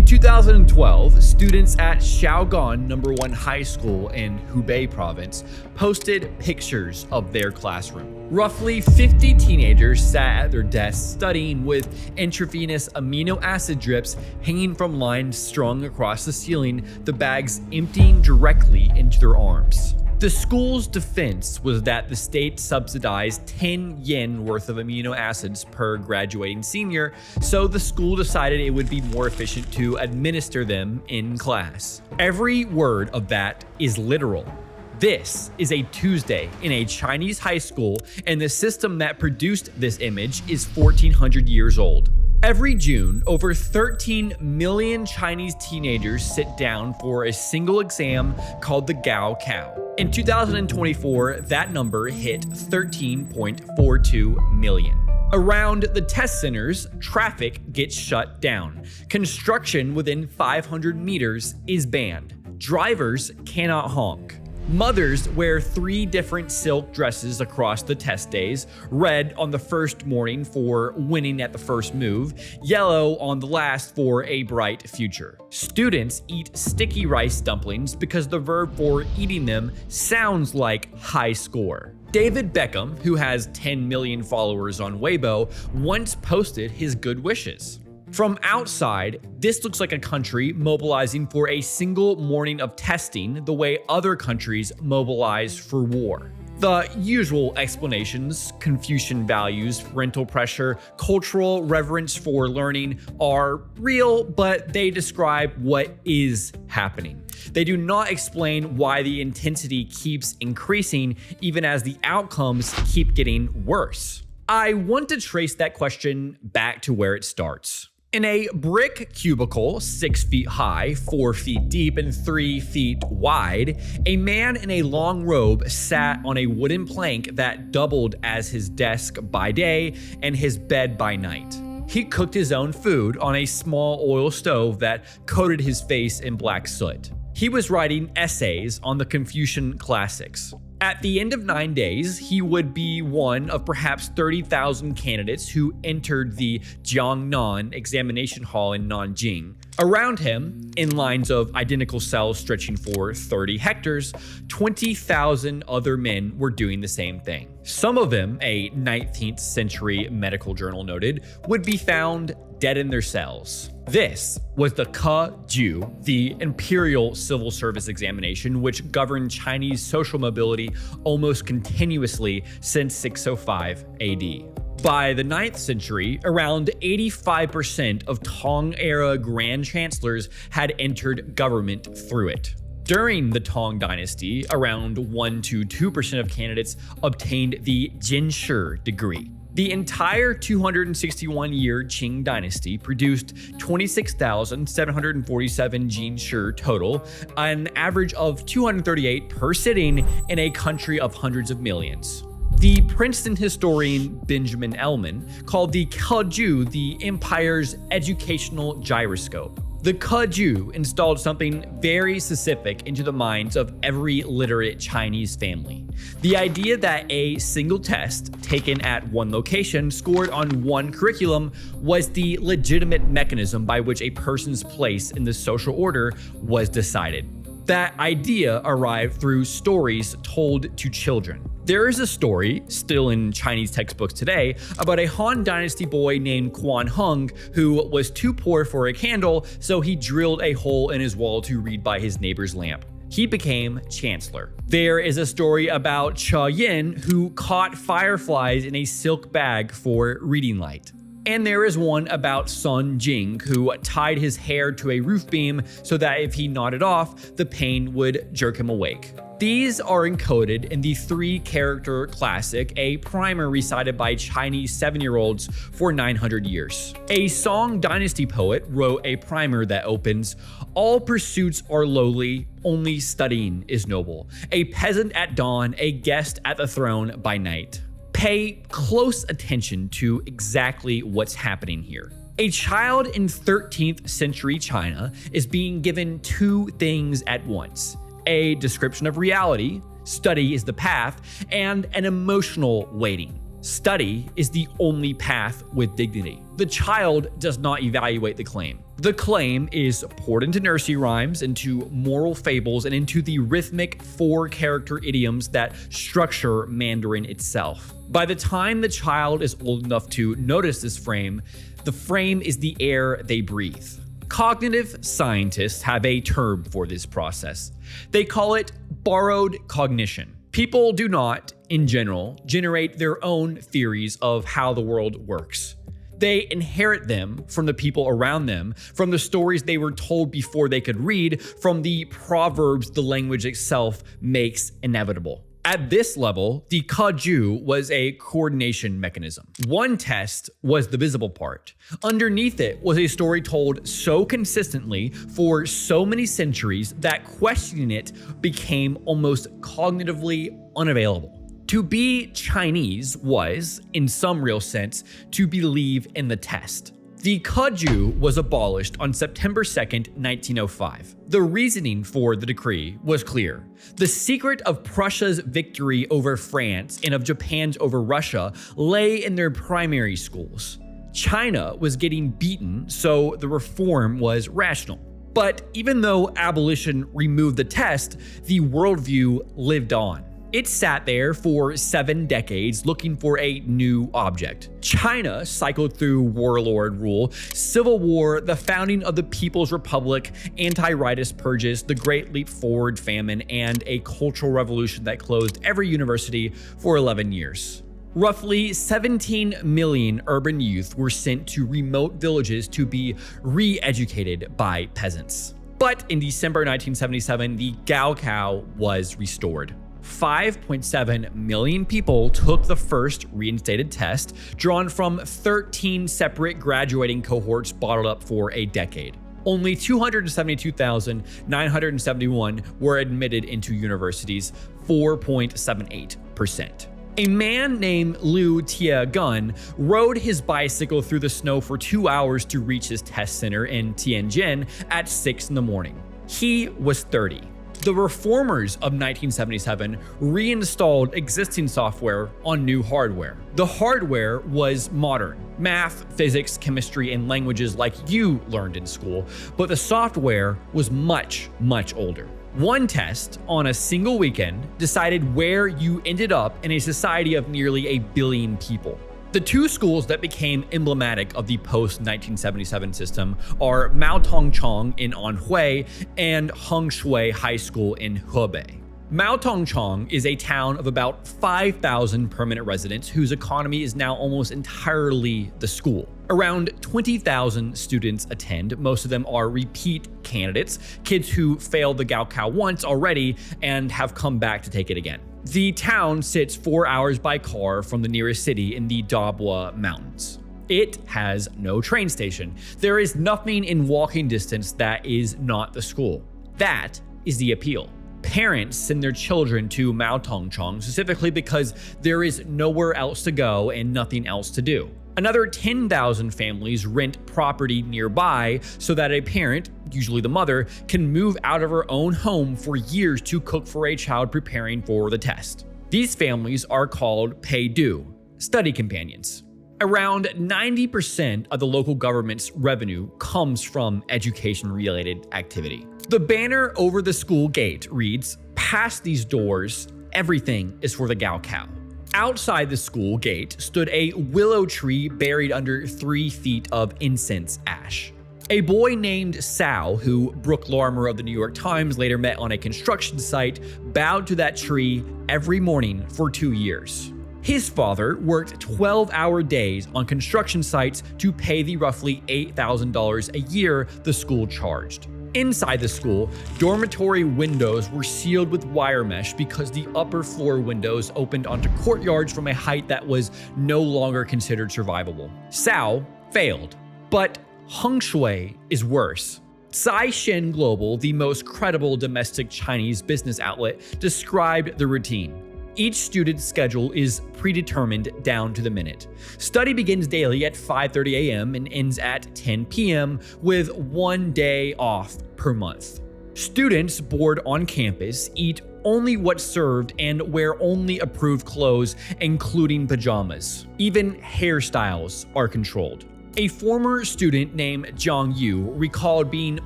2012, students at Shaogan No. 1 High School in Hubei province posted pictures of their classroom. Roughly 50 teenagers sat at their desks studying with intravenous amino acid drips hanging from lines strung across the ceiling, the bags emptying directly into their arms. The school's defense was that the state subsidized 10 yen worth of amino acids per graduating senior, so the school decided it would be more efficient to administer them in class. Every word of that is literal. This is a Tuesday in a Chinese high school, and the system that produced this image is 1400 years old. Every June, over 13 million Chinese teenagers sit down for a single exam called the gaokao. In 2024, that number hit 13.42 million. Around the test centers, traffic gets shut down. Construction within 500 meters is banned. Drivers cannot honk. Mothers wear 3 different silk dresses across the test days, red on the first morning for winning at the first move, yellow on the last for a bright future. Students eat sticky rice dumplings because the verb for eating them sounds like high score. David Beckham, who has 10 million followers on Weibo, once posted his good wishes. From outside, this looks like a country mobilizing for a single morning of testing the way other countries mobilize for war. The usual explanations, Confucian values, parental pressure, cultural reverence for learning, are real, but they describe what is happening. They do not explain why the intensity keeps increasing even as the outcomes keep getting worse. I want to trace that question back to where it starts. In a brick cubicle 6 feet high, 4 feet deep, and 3 feet wide, a man in a long robe sat on a wooden plank that doubled as his desk by day and his bed by night. He cooked his own food on a small oil stove that coated his face in black soot. He was writing essays on the Confucian classics. At the end of 9 days, he would be one of perhaps 30,000 candidates who entered the Jiangnan examination hall in Nanjing. Around him, in lines of identical cells stretching for 30 hectares, 20,000 other men were doing the same thing. Some of them, a 19th century medical journal noted, would be found dead in their cells. This was the keju, the imperial civil service examination, which governed Chinese social mobility almost continuously since 605 AD. By the 9th century, around 85% of Tang-era grand chancellors had entered government through it. During the Tang dynasty, around 1 to 2% of candidates obtained the Jinshi degree. The entire 261-year Qing dynasty produced 26,747 Jinshi total, an average of 238 per sitting in a country of hundreds of millions. The Princeton historian Benjamin Ellman called the keju the empire's educational gyroscope. The keju installed something very specific into the minds of every literate Chinese family. The idea that a single test taken at one location scored on one curriculum was the legitimate mechanism by which a person's place in the social order was decided. That idea arrived through stories told to children. There is a story, still in Chinese textbooks today, about a Han Dynasty boy named Quan Hung who was too poor for a candle, so he drilled a hole in his wall to read by his neighbor's lamp. He became chancellor. There is a story about Cha Yin who caught fireflies in a silk bag for reading light. And there is one about Sun Jing who tied his hair to a roof beam so that if he nodded off, the pain would jerk him awake. These are encoded in the 3-character classic, a primer recited by Chinese 7-year-olds for 900 years. A Song dynasty poet wrote a primer that opens, "All pursuits are lowly, only studying is noble. A peasant at dawn, a guest at the throne by night." Pay close attention to exactly what's happening here. A child in 13th century China is being given 2 things at once: a description of reality, study is the path, and an emotional weighting. Study is the only path with dignity. The child does not evaluate the claim. The claim is poured into nursery rhymes, into moral fables, and into the rhythmic 4-character idioms that structure Mandarin itself. By the time the child is old enough to notice this frame, the frame is the air they breathe. Cognitive scientists have a term for this process. They call it borrowed cognition. People do not, in general, generate their own theories of how the world works. They inherit them from the people around them, from the stories they were told before they could read, from the proverbs the language itself makes inevitable. At this level, the keju was a coordination mechanism. One test was the visible part. Underneath it was a story told so consistently for so many centuries that questioning it became almost cognitively unavailable. To be Chinese was, in some real sense, to believe in the test. The keju was abolished on September 2nd, 1905. The reasoning for the decree was clear. The secret of Prussia's victory over France and of Japan's over Russia lay in their primary schools. China was getting beaten, so the reform was rational. But even though abolition removed the test, the worldview lived on. It sat there for 7 decades looking for a new object. China cycled through warlord rule, civil war, the founding of the People's Republic, anti-rightist purges, the Great Leap Forward famine, and a cultural revolution that closed every university for 11 years. Roughly 17 million urban youth were sent to remote villages to be re-educated by peasants. But in December 1977, the gaokao was restored. 5.7 million people took the first reinstated test, drawn from 13 separate graduating cohorts bottled up for a decade. Only 272,971 were admitted into universities, 4.78%. A man named Liu Tia-gun rode his bicycle through the snow for 2 hours to reach his test center in Tianjin at 6 in the morning. He was 30. The reformers of 1977 reinstalled existing software on new hardware. The hardware was modern, math, physics, chemistry, and languages like you learned in school, but the software was much, much older. One test on a single weekend decided where you ended up in a society of nearly 1 billion people. The 2 schools that became emblematic of the post-1977 system are Maotongchong in Anhui and Hengshui High School in Hebei. Maotongchong is a town of about 5,000 permanent residents whose economy is now almost entirely the school. Around 20,000 students attend. Most of them are repeat candidates, kids who failed the gaokao once already and have come back to take it again. The town sits 4 hours by car from the nearest city in the Dabwa Mountains. It has no train station. There is nothing in walking distance that is not the school. That is the appeal. Parents send their children to Maotongchong specifically because there is nowhere else to go and nothing else to do. Another 10,000 families rent property nearby so that a parent, usually the mother, can move out of her own home for years to cook for a child preparing for the test. These families are called peidu, study companions. Around 90% of the local government's revenue comes from education-related activity. The banner over the school gate reads, "Past these doors, everything is for the gaokao." Outside the school gate stood a willow tree buried under 3 feet of incense ash. A boy named Sao, who Brooke Larmer of the New York Times later met on a construction site, bowed to that tree every morning for 2 years. His father worked 12-hour days on construction sites to pay the roughly $8,000 a year the school charged. Inside the school, dormitory windows were sealed with wire mesh because the upper floor windows opened onto courtyards from a height that was no longer considered survivable. Sao failed, but Hengshui is worse. Caixin Global, the most credible domestic Chinese business outlet, described the routine. Each student's schedule is predetermined down to the minute. Study begins daily at 5:30 a.m. and ends at 10 p.m. with 1 day off per month. Students board on campus, eat only what's served, and wear only approved clothes, including pajamas. Even hairstyles are controlled. A former student named Zhang Yu recalled being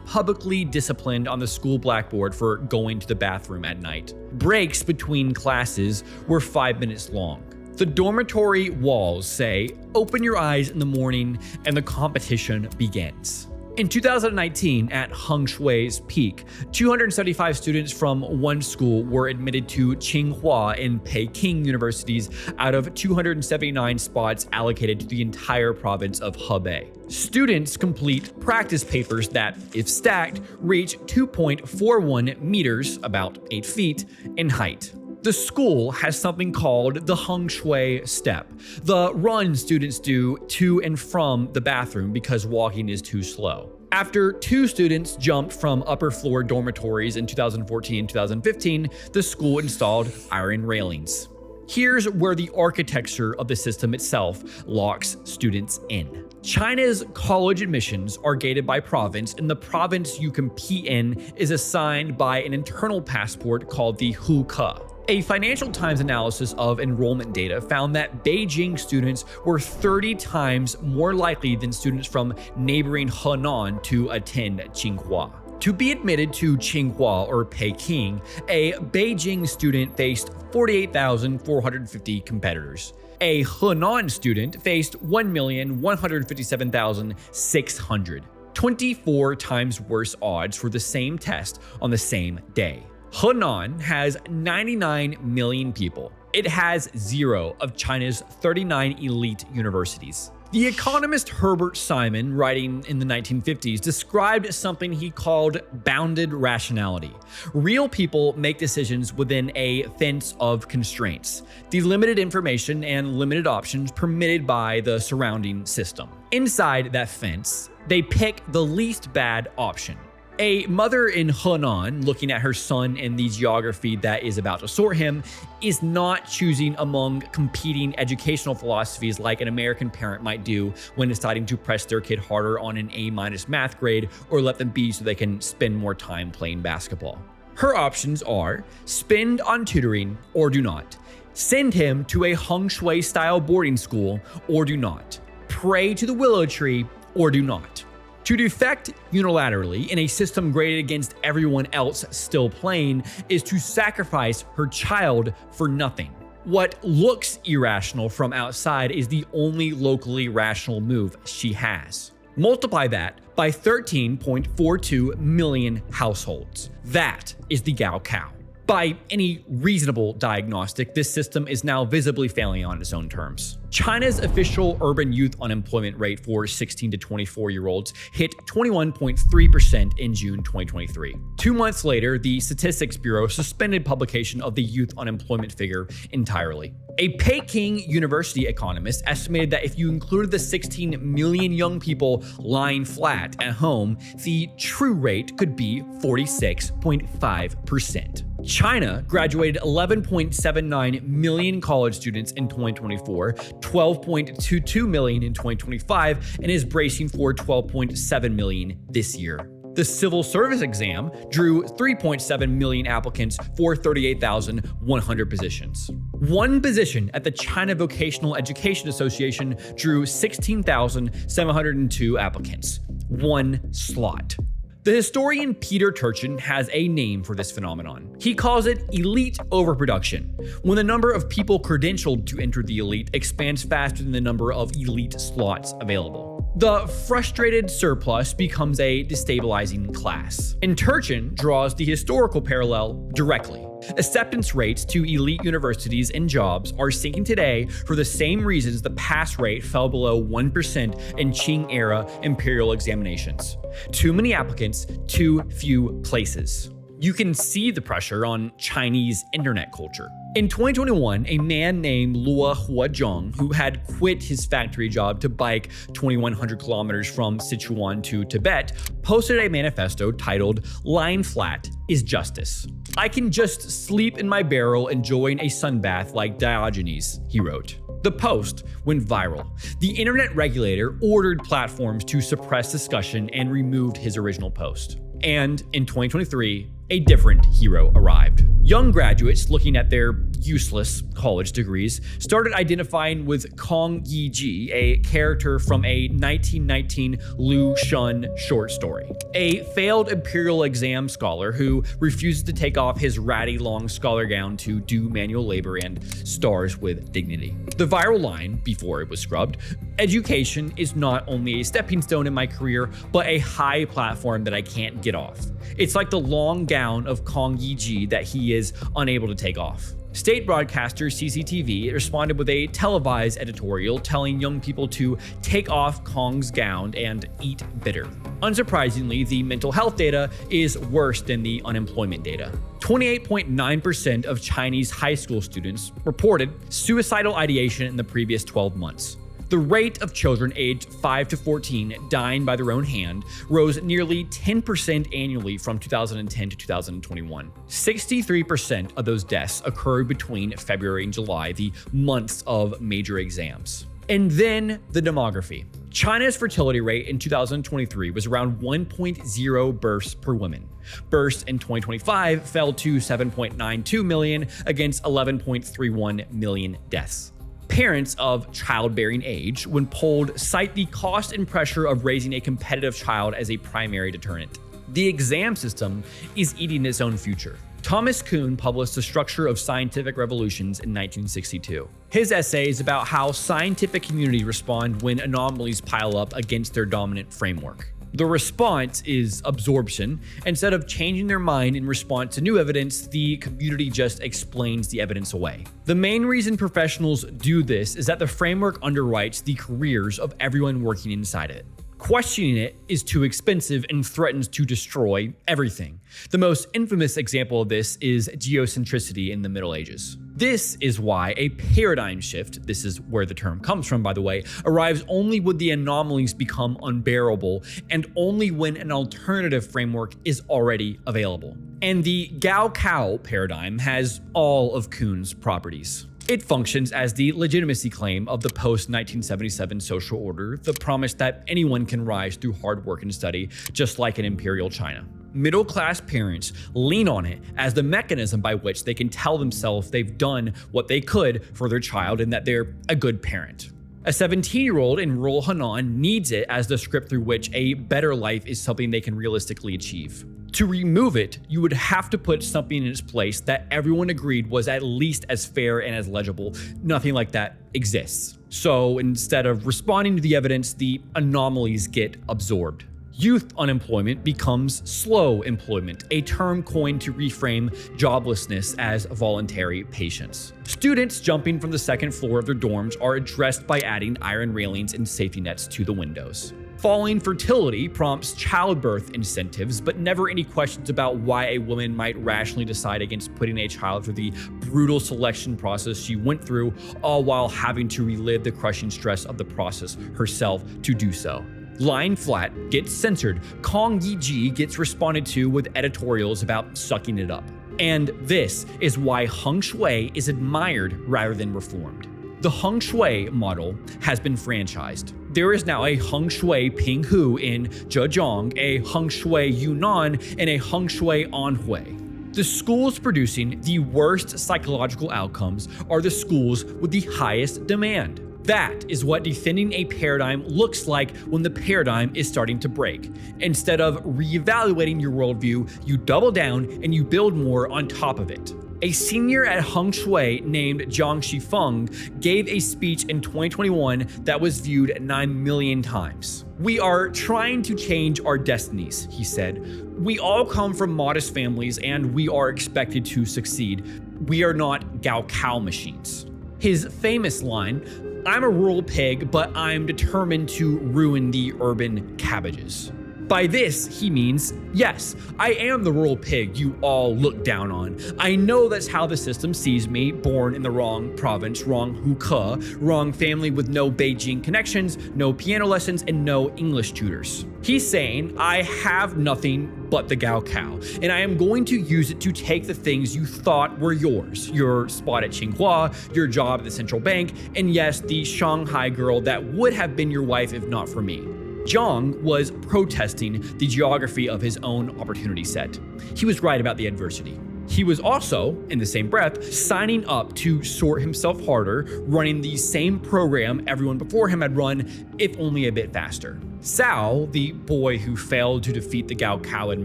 publicly disciplined on the school blackboard for going to the bathroom at night. Breaks between classes were 5 minutes long. The dormitory walls say, "Open your eyes in the morning," and the competition begins. In 2019, at Heng Shui's peak, 275 students from one school were admitted to Tsinghua and Peking universities out of 279 spots allocated to the entire province of Hebei. Students complete practice papers that, if stacked, reach 2.41 meters, about 8 feet, in height. The school has something called the Heng Shui Step, the run students do to and from the bathroom because walking is too slow. After 2 students jumped from upper floor dormitories in 2014 and 2015, the school installed iron railings. Here's where the architecture of the system itself locks students in. China's college admissions are gated by province, and the province you compete in is assigned by an internal passport called the huke. A Financial Times analysis of enrollment data found that Beijing students were 30 times more likely than students from neighboring Henan to attend Tsinghua. To be admitted to Tsinghua or Peking, a Beijing student faced 48,450 competitors. A Henan student faced 1,157,600. 24 times worse odds for the same test on the same day. Henan has 99 million people. It has 0 of China's 39 elite universities. The economist Herbert Simon, writing in the 1950s, described something he called bounded rationality. Real people make decisions within a fence of constraints, the limited information and limited options permitted by the surrounding system. Inside that fence, they pick the least bad option. A mother in Henan, looking at her son in the geography that is about to sort him, is not choosing among competing educational philosophies like an American parent might do when deciding to press their kid harder on an A- math grade or let them be so they can spend more time playing basketball. Her options are spend on tutoring or do not, send him to a Heng Shui-style boarding school or do not, pray to the willow tree or do not. To defect unilaterally in a system graded against everyone else still playing is to sacrifice her child for nothing. What looks irrational from outside is the only locally rational move she has. Multiply that by 13.42 million households. That is the gaokao. By any reasonable diagnostic, this system is now visibly failing on its own terms. China's official urban youth unemployment rate for 16 to 24-year-olds hit 21.3% in June 2023. 2 months later, the Statistics Bureau suspended publication of the youth unemployment figure entirely. A Peking University economist estimated that if you included the 16 million young people lying flat at home, the true rate could be 46.5%. China graduated 11.79 million college students in 2024, 12.22 million in 2025, and is bracing for 12.7 million this year. The civil service exam drew 3.7 million applicants for 38,100 positions. One position at the China Vocational Education Association drew 16,702 applicants. One slot. The historian Peter Turchin has a name for this phenomenon. He calls it elite overproduction, when the number of people credentialed to enter the elite expands faster than the number of elite slots available. The frustrated surplus becomes a destabilizing class. And Turchin draws the historical parallel directly. Acceptance rates to elite universities and jobs are sinking today for the same reasons the pass rate fell below 1% in Qing-era imperial examinations. Too many applicants, too few places. You can see the pressure on Chinese internet culture. In 2021, a man named Luo Huazhong, who had quit his factory job to bike 2,100 kilometers from Sichuan to Tibet, posted a manifesto titled "Lying Flat is Justice. I can just sleep in my barrel enjoying a sunbath like Diogenes," he wrote. The post went viral. The internet regulator ordered platforms to suppress discussion and removed his original post. And in 2023, a different hero arrived. Young graduates looking at their useless college degrees started identifying with Kong Yiji, a character from a 1919 Lu Xun short story. A failed imperial exam scholar who refuses to take off his ratty long scholar gown to do manual labor and stars with dignity. The viral line, before it was scrubbed, "Education is not only a stepping stone in my career, but a high platform that I can't get off. It's like the long gown of Kong Yiji that he is unable to take off." State broadcaster CCTV responded with a televised editorial telling young people to take off Kong's gown and eat bitter. Unsurprisingly, the mental health data is worse than the unemployment data. 28.9% of Chinese high school students reported suicidal ideation in the previous 12 months. The rate of children aged 5 to 14 dying by their own hand rose nearly 10% annually from 2010 to 2021. 63% of those deaths occurred between February and July, the months of major exams. And then the demography. China's fertility rate in 2023 was around 1.0 births per woman. Births in 2025 fell to 7.92 million against 11.31 million deaths. Parents of childbearing age, when polled, cite the cost and pressure of raising a competitive child as a primary deterrent. The exam system is eating its own future. Thomas Kuhn published The Structure of Scientific Revolutions in 1962. His essay is about how scientific communities respond when anomalies pile up against their dominant framework. The response is absorption. Instead of changing their mind in response to new evidence, the community just explains the evidence away. The main reason professionals do this is that the framework underwrites the careers of everyone working inside it. Questioning it is too expensive and threatens to destroy everything. The most infamous example of this is geocentricity in the Middle Ages. This is why a paradigm shift, this is where the term comes from by the way, arrives only when the anomalies become unbearable and only when an alternative framework is already available. And the gaokao paradigm has all of Kuhn's properties. It functions as the legitimacy claim of the post-1977 social order, the promise that anyone can rise through hard work and study, just like in imperial China. Middle-class parents lean on it as the mechanism by which they can tell themselves they've done what they could for their child and that they're a good parent. A 17-year-old in rural Henan needs it as the script through which a better life is something they can realistically achieve. To remove it, you would have to put something in its place that everyone agreed was at least as fair and as legible. Nothing like that exists. So instead of responding to the evidence, the anomalies get absorbed. Youth unemployment becomes slow employment, a term coined to reframe joblessness as voluntary patience. Students jumping from the second floor of their dorms are addressed by adding iron railings and safety nets to the windows. Falling fertility prompts childbirth incentives, but never any questions about why a woman might rationally decide against putting a child through the brutal selection process she went through, all while having to relive the crushing stress of the process herself to do so. Lying flat gets censored. Kong Yiji gets responded to with editorials about sucking it up. And this is why Heng Shui is admired rather than reformed. The Heng Shui model has been franchised. There is now a Heng Shui Pinghu in Zhejiang, a Heng Shui Yunnan, and a Heng Shui Anhui. The schools producing the worst psychological outcomes are the schools with the highest demand. That is what defending a paradigm looks like when the paradigm is starting to break. Instead of reevaluating your worldview, you double down and you build more on top of it. A senior at Heng Shui named Zhang Shifeng gave a speech in 2021 that was viewed 9 million times. "We are trying to change our destinies," he said. "We all come from modest families and we are expected to succeed. We are not gaokao machines." His famous line, "I'm a rural pig, but I'm determined to ruin the urban cabbages." By this, he means, yes, I am the rural pig you all look down on. I know that's how the system sees me, born in the wrong province, wrong huke, wrong family with no Beijing connections, no piano lessons, and no English tutors. He's saying, I have nothing but the gaokao, and I am going to use it to take the things you thought were yours. Your spot at Tsinghua, your job at the central bank, and yes, the Shanghai girl that would have been your wife if not for me. Zhang was protesting the geography of his own opportunity set. He was right about the adversity. He was also, in the same breath, signing up to sort himself harder, running the same program everyone before him had run, if only a bit faster. Cao, the boy who failed to defeat the gaokao in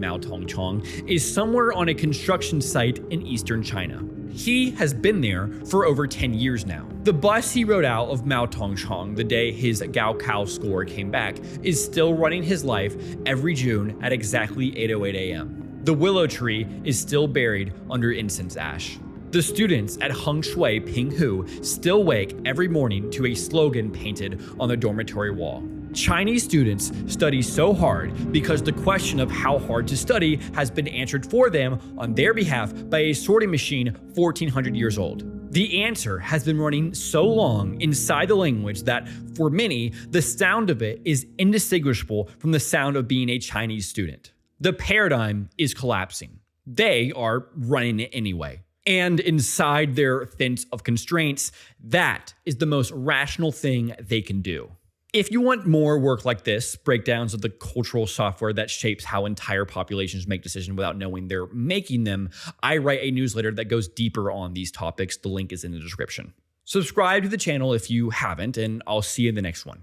Maotongchong, is somewhere on a construction site in eastern China. He has been there for over 10 years now. The bus he rode out of Maotongchong the day his gaokao score came back is still running his life every June at exactly 8:08 a.m. The willow tree is still buried under incense ash. The students at Hengshui Pinghu still wake every morning to a slogan painted on the dormitory wall. Chinese students study so hard because the question of how hard to study has been answered for them on their behalf by a sorting machine 1400 years old. The answer has been running so long inside the language that, for many, the sound of it is indistinguishable from the sound of being a Chinese student. The paradigm is collapsing. They are running it anyway. And inside their fence of constraints, that is the most rational thing they can do. If you want more work like this, breakdowns of the cultural software that shapes how entire populations make decisions without knowing they're making them, I write a newsletter that goes deeper on these topics. The link is in the description. Subscribe to the channel if you haven't, and I'll see you in the next one.